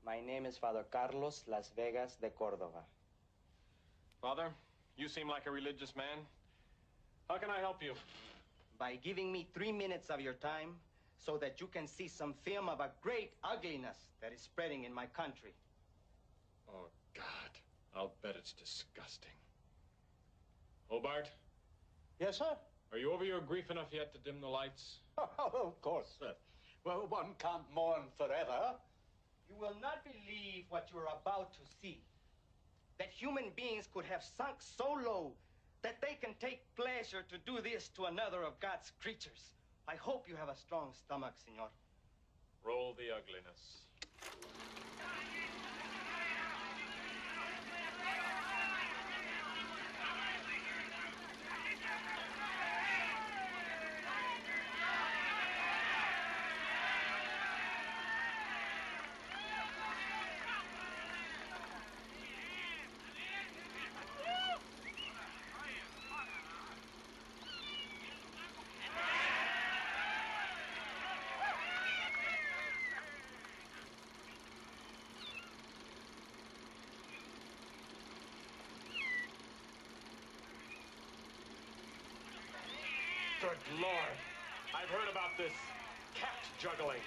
My name is Father Carlos Las Vegas de Cordova. Father, you seem like a religious man. How can I help you? By giving me 3 minutes of your time so that you can see some film of a great ugliness that is spreading in my country. Oh, God. I'll bet it's disgusting. Hobart? Yes, sir? Are you over your grief enough yet to dim the lights? Of course, sir. Well, one can't mourn forever. You will not believe what you are about to see. That human beings could have sunk so low that they can take pleasure to do this to another of God's creatures. I hope you have a strong stomach, senor. Roll the ugliness. Good Lord. I've heard about this cat juggling.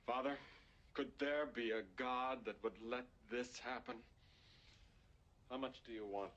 Father, could there be a God that would let this happen? How much do you want?